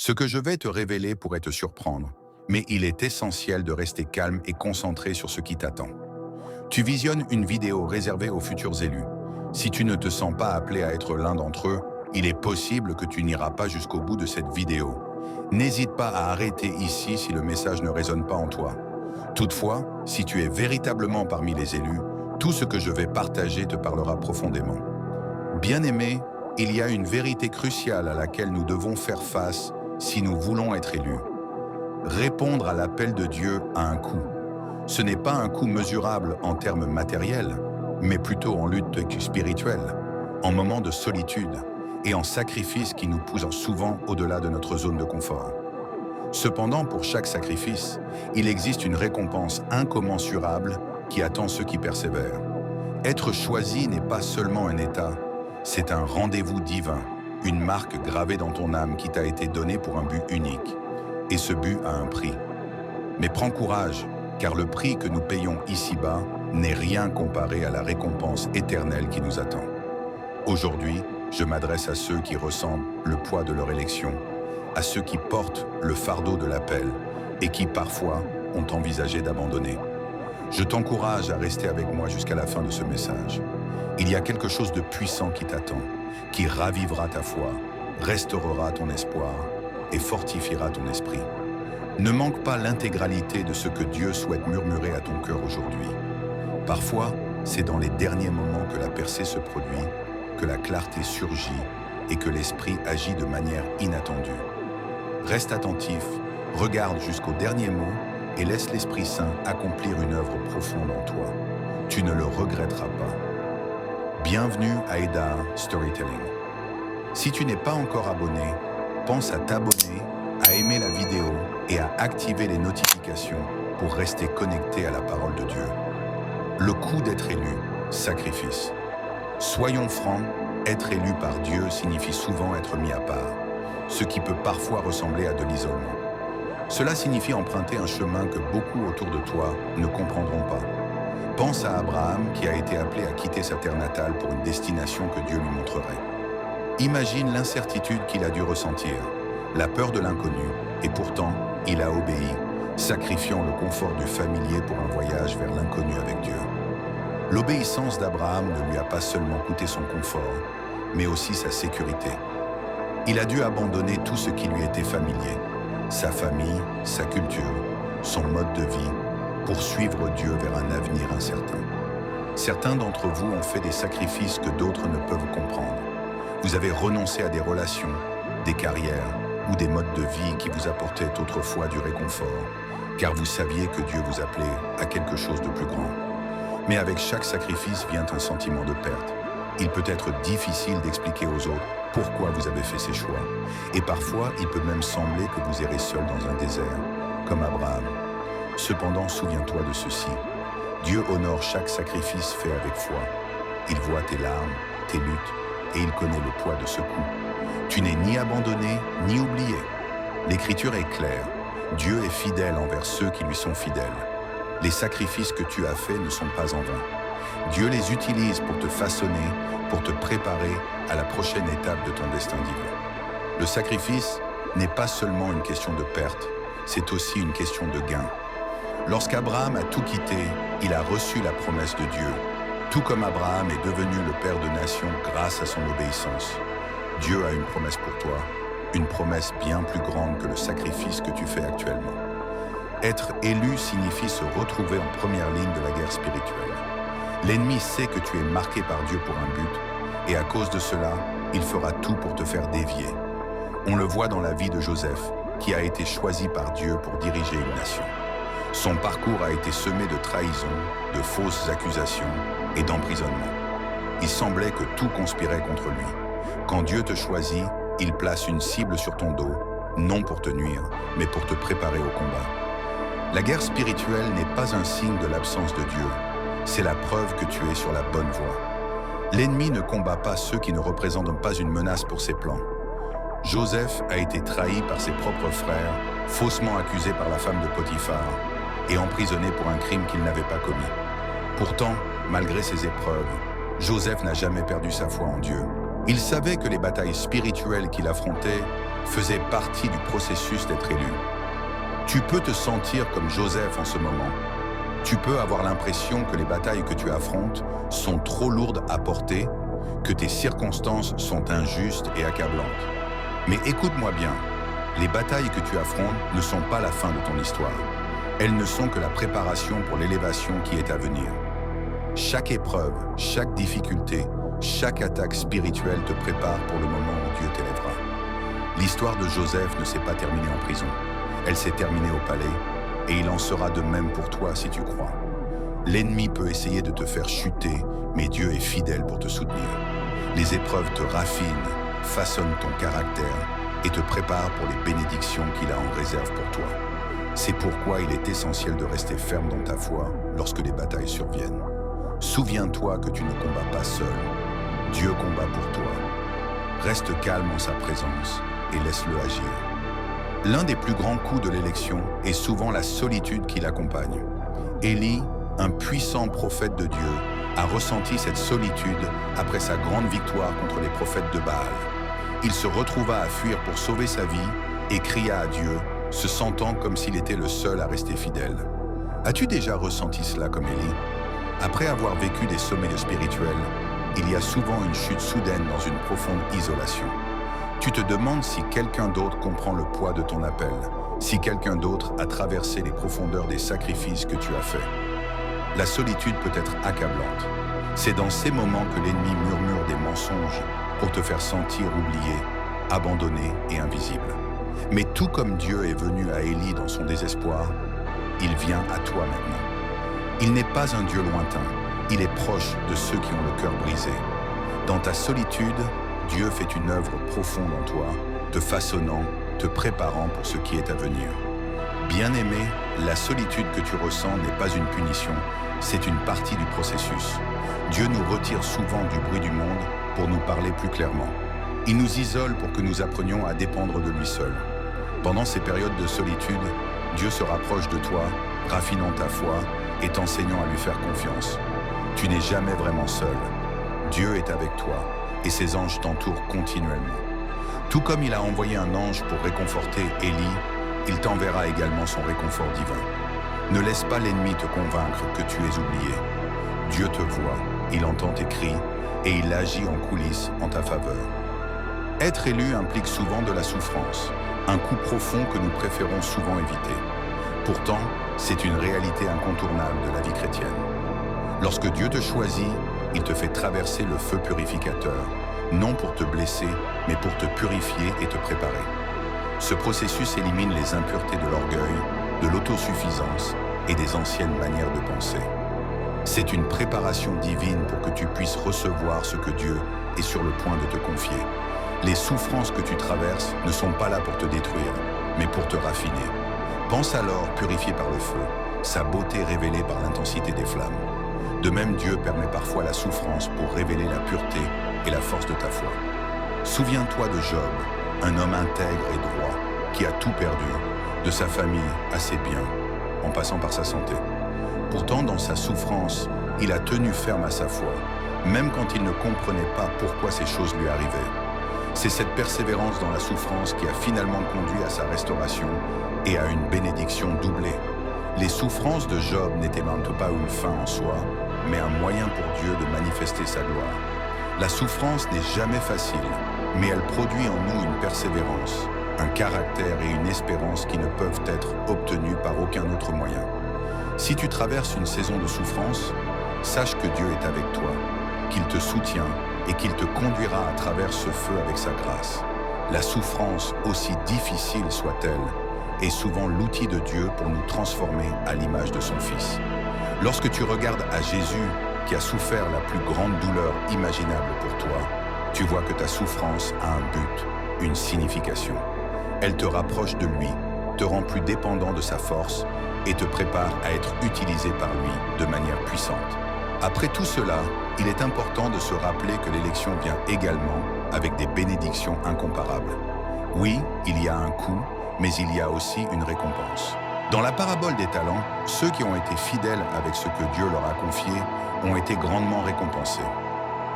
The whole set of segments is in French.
Ce que je vais te révéler pourrait te surprendre, mais il est essentiel de rester calme et concentré sur ce qui t'attend. Tu visionnes une vidéo réservée aux futurs élus. Si tu ne te sens pas appelé à être l'un d'entre eux, il est possible que tu n'iras pas jusqu'au bout de cette vidéo. N'hésite pas à arrêter ici si le message ne résonne pas en toi. Toutefois, si tu es véritablement parmi les élus, tout ce que je vais partager te parlera profondément. Bien-aimé, il y a une vérité cruciale à laquelle nous devons faire face si nous voulons être élus. Répondre à l'appel de Dieu a un coût. Ce n'est pas un coût mesurable en termes matériels, mais plutôt en lutte spirituelle, en moments de solitude et en sacrifice qui nous poussent souvent au-delà de notre zone de confort. Cependant, pour chaque sacrifice, il existe une récompense incommensurable qui attend ceux qui persévèrent. Être choisi n'est pas seulement un état, c'est un rendez-vous divin, une marque gravée dans ton âme qui t'a été donnée pour un but unique. Et ce but a un prix. Mais prends courage, car le prix que nous payons ici-bas n'est rien comparé à la récompense éternelle qui nous attend. Aujourd'hui, je m'adresse à ceux qui ressentent le poids de leur élection, à ceux qui portent le fardeau de l'appel et qui, parfois, ont envisagé d'abandonner. Je t'encourage à rester avec moi jusqu'à la fin de ce message. Il y a quelque chose de puissant qui t'attend, qui ravivera ta foi, restaurera ton espoir et fortifiera ton esprit. Ne manque pas l'intégralité de ce que Dieu souhaite murmurer à ton cœur aujourd'hui. Parfois, c'est dans les derniers moments que la percée se produit, que la clarté surgit et que l'esprit agit de manière inattendue. Reste attentif, regarde jusqu'au dernier mot et laisse l'Esprit Saint accomplir une œuvre profonde en toi. Tu ne le regretteras pas. Bienvenue à Eda Storytelling. Si tu n'es pas encore abonné, pense à t'abonner, à aimer la vidéo et à activer les notifications pour rester connecté à la parole de Dieu. Le coût d'être élu, sacrifice. Soyons francs, être élu par Dieu signifie souvent être mis à part, ce qui peut parfois ressembler à de l'isolement. Cela signifie emprunter un chemin que beaucoup autour de toi ne comprendront pas. Pense à Abraham qui a été appelé à quitter sa terre natale pour une destination que Dieu lui montrerait. Imagine l'incertitude qu'il a dû ressentir, la peur de l'inconnu, et pourtant, il a obéi, sacrifiant le confort du familier pour un voyage vers l'inconnu avec Dieu. L'obéissance d'Abraham ne lui a pas seulement coûté son confort, mais aussi sa sécurité. Il a dû abandonner tout ce qui lui était familier, sa famille, sa culture, son mode de vie, pour suivre Dieu vers un avenir incertain. Certains d'entre vous ont fait des sacrifices que d'autres ne peuvent comprendre. Vous avez renoncé à des relations, des carrières ou des modes de vie qui vous apportaient autrefois du réconfort, car vous saviez que Dieu vous appelait à quelque chose de plus grand. Mais avec chaque sacrifice vient un sentiment de perte. Il peut être difficile d'expliquer aux autres pourquoi vous avez fait ces choix. Et parfois, il peut même sembler que vous errez seul dans un désert, comme Abraham. Cependant, souviens-toi de ceci. Dieu honore chaque sacrifice fait avec foi. Il voit tes larmes, tes luttes, et il connaît le poids de ce coup. Tu n'es ni abandonné, ni oublié. L'Écriture est claire. Dieu est fidèle envers ceux qui lui sont fidèles. Les sacrifices que tu as faits ne sont pas en vain. Dieu les utilise pour te façonner, pour te préparer à la prochaine étape de ton destin divin. Le sacrifice n'est pas seulement une question de perte, c'est aussi une question de gain. Lorsqu'Abraham a tout quitté, il a reçu la promesse de Dieu. Tout comme Abraham est devenu le père de nations grâce à son obéissance. Dieu a une promesse pour toi, une promesse bien plus grande que le sacrifice que tu fais actuellement. Être élu signifie se retrouver en première ligne de la guerre spirituelle. L'ennemi sait que tu es marqué par Dieu pour un but, et à cause de cela, il fera tout pour te faire dévier. On le voit dans la vie de Joseph, qui a été choisi par Dieu pour diriger une nation. Son parcours a été semé de trahison, de fausses accusations et d'emprisonnement. Il semblait que tout conspirait contre lui. Quand Dieu te choisit, il place une cible sur ton dos, non pour te nuire, mais pour te préparer au combat. La guerre spirituelle n'est pas un signe de l'absence de Dieu, c'est la preuve que tu es sur la bonne voie. L'ennemi ne combat pas ceux qui ne représentent pas une menace pour ses plans. Joseph a été trahi par ses propres frères, faussement accusé par la femme de Potiphar et emprisonné pour un crime qu'il n'avait pas commis. Pourtant, malgré ces épreuves, Joseph n'a jamais perdu sa foi en Dieu. Il savait que les batailles spirituelles qu'il affrontait faisait partie du processus d'être élu. Tu peux te sentir comme Joseph en ce moment. Tu peux avoir l'impression que les batailles que tu affrontes sont trop lourdes à porter, que tes circonstances sont injustes et accablantes. Mais écoute-moi bien, les batailles que tu affrontes ne sont pas la fin de ton histoire. Elles ne sont que la préparation pour l'élévation qui est à venir. Chaque épreuve, chaque difficulté, chaque attaque spirituelle te prépare pour le moment où Dieu t'élèvera. L'histoire de Joseph ne s'est pas terminée en prison. Elle s'est terminée au palais, et il en sera de même pour toi si tu crois. L'ennemi peut essayer de te faire chuter, mais Dieu est fidèle pour te soutenir. Les épreuves te raffinent, façonnent ton caractère et te préparent pour les bénédictions qu'il a en réserve pour toi. C'est pourquoi il est essentiel de rester ferme dans ta foi lorsque les batailles surviennent. Souviens-toi que tu ne combats pas seul. Dieu combat pour toi. Reste calme en sa présence et laisse-le agir. L'un des plus grands coups de l'élection est souvent la solitude qui l'accompagne. Élie, un puissant prophète de Dieu, a ressenti cette solitude après sa grande victoire contre les prophètes de Baal. Il se retrouva à fuir pour sauver sa vie et cria à Dieu, se sentant comme s'il était le seul à rester fidèle. As-tu déjà ressenti cela comme Élie? Après avoir vécu des sommets spirituels, il y a souvent une chute soudaine dans une profonde isolation. Tu te demandes si quelqu'un d'autre comprend le poids de ton appel, si quelqu'un d'autre a traversé les profondeurs des sacrifices que tu as faits. La solitude peut être accablante. C'est dans ces moments que l'ennemi murmure des mensonges pour te faire sentir oublié, abandonné et invisible. Mais tout comme Dieu est venu à Élie dans son désespoir, il vient à toi maintenant. Il n'est pas un Dieu lointain, il est proche de ceux qui ont le cœur brisé. Dans ta solitude, Dieu fait une œuvre profonde en toi, te façonnant, te préparant pour ce qui est à venir. Bien-aimé, la solitude que tu ressens n'est pas une punition, c'est une partie du processus. Dieu nous retire souvent du bruit du monde pour nous parler plus clairement. Il nous isole pour que nous apprenions à dépendre de lui seul. Pendant ces périodes de solitude, Dieu se rapproche de toi, raffinant ta foi et t'enseignant à lui faire confiance. Tu n'es jamais vraiment seul. Dieu est avec toi et ses anges t'entourent continuellement. Tout comme il a envoyé un ange pour réconforter Élie, il t'enverra également son réconfort divin. Ne laisse pas l'ennemi te convaincre que tu es oublié. Dieu te voit, il entend tes cris et il agit en coulisses en ta faveur. Être élu implique souvent de la souffrance, un coup profond que nous préférons souvent éviter. Pourtant, c'est une réalité incontournable de la vie chrétienne. Lorsque Dieu te choisit, il te fait traverser le feu purificateur, non pour te blesser, mais pour te purifier et te préparer. Ce processus élimine les impuretés de l'orgueil, de l'autosuffisance et des anciennes manières de penser. C'est une préparation divine pour que tu puisses recevoir ce que Dieu est sur le point de te confier. Les souffrances que tu traverses ne sont pas là pour te détruire, mais pour te raffiner. Pense alors purifié par le feu, sa beauté révélée par l'intensité des flammes. De même, Dieu permet parfois la souffrance pour révéler la pureté et la force de ta foi. Souviens-toi de Job, un homme intègre et droit, qui a tout perdu, de sa famille à ses biens, en passant par sa santé. Pourtant, dans sa souffrance, il a tenu ferme à sa foi, même quand il ne comprenait pas pourquoi ces choses lui arrivaient. C'est cette persévérance dans la souffrance qui a finalement conduit à sa restauration et à une bénédiction doublée. Les souffrances de Job n'étaient même pas une fin en soi, mais un moyen pour Dieu de manifester sa gloire. La souffrance n'est jamais facile, mais elle produit en nous une persévérance, un caractère et une espérance qui ne peuvent être obtenus par aucun autre moyen. Si tu traverses une saison de souffrance, sache que Dieu est avec toi, qu'il te soutient et qu'il te conduira à travers ce feu avec sa grâce. La souffrance, aussi difficile soit-elle, est souvent l'outil de Dieu pour nous transformer à l'image de son Fils. Lorsque tu regardes à Jésus, qui a souffert la plus grande douleur imaginable pour toi, tu vois que ta souffrance a un but, une signification. Elle te rapproche de lui, te rend plus dépendant de sa force et te prépare à être utilisé par lui de manière puissante. Après tout cela, il est important de se rappeler que l'élection vient également avec des bénédictions incomparables. Oui, il y a un coût, mais il y a aussi une récompense. Dans la parabole des talents, ceux qui ont été fidèles avec ce que Dieu leur a confié ont été grandement récompensés.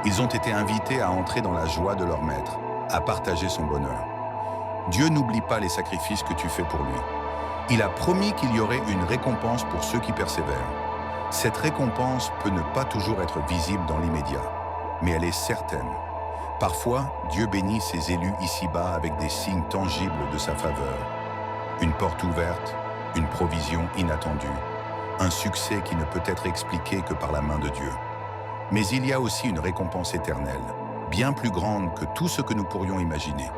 Ils ont été invités à entrer dans la joie de leur maître, à partager son bonheur. Dieu n'oublie pas les sacrifices que tu fais pour lui. Il a promis qu'il y aurait une récompense pour ceux qui persévèrent. Cette récompense peut ne pas toujours être visible dans l'immédiat, mais elle est certaine. Parfois, Dieu bénit ses élus ici-bas avec des signes tangibles de sa faveur. Une porte ouverte, une provision inattendue, un succès qui ne peut être expliqué que par la main de Dieu. Mais il y a aussi une récompense éternelle, bien plus grande que tout ce que nous pourrions imaginer.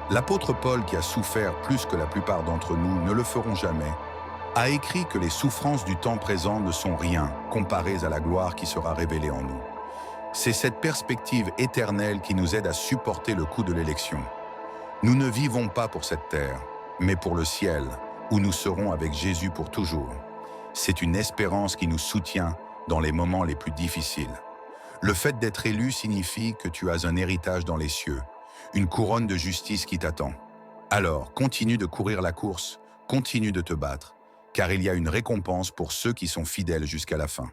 L'apôtre Paul, qui a souffert plus que la plupart d'entre nous ne le feront jamais, a écrit que les souffrances du temps présent ne sont rien comparées à la gloire qui sera révélée en nous. C'est cette perspective éternelle qui nous aide à supporter le coup de l'élection. Nous ne vivons pas pour cette terre, mais pour le ciel, où nous serons avec Jésus pour toujours. C'est une espérance qui nous soutient dans les moments les plus difficiles. Le fait d'être élu signifie que tu as un héritage dans les cieux, une couronne de justice qui t'attend. Alors, continue de courir la course, continue de te battre, car il y a une récompense pour ceux qui sont fidèles jusqu'à la fin.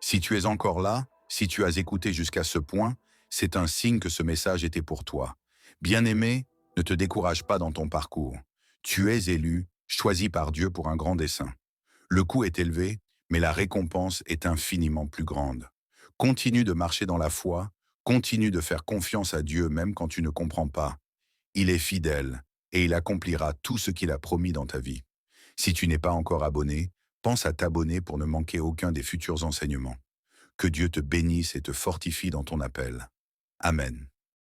Si tu es encore là, si tu as écouté jusqu'à ce point, c'est un signe que ce message était pour toi. Bien-aimé, ne te décourage pas dans ton parcours. Tu es élu, choisi par Dieu pour un grand dessein. Le coût est élevé, mais la récompense est infiniment plus grande. Continue de marcher dans la foi, continue de faire confiance à Dieu même quand tu ne comprends pas. Il est fidèle et il accomplira tout ce qu'il a promis dans ta vie. Si tu n'es pas encore abonné, pense à t'abonner pour ne manquer aucun des futurs enseignements. Que Dieu te bénisse et te fortifie dans ton appel. Amen.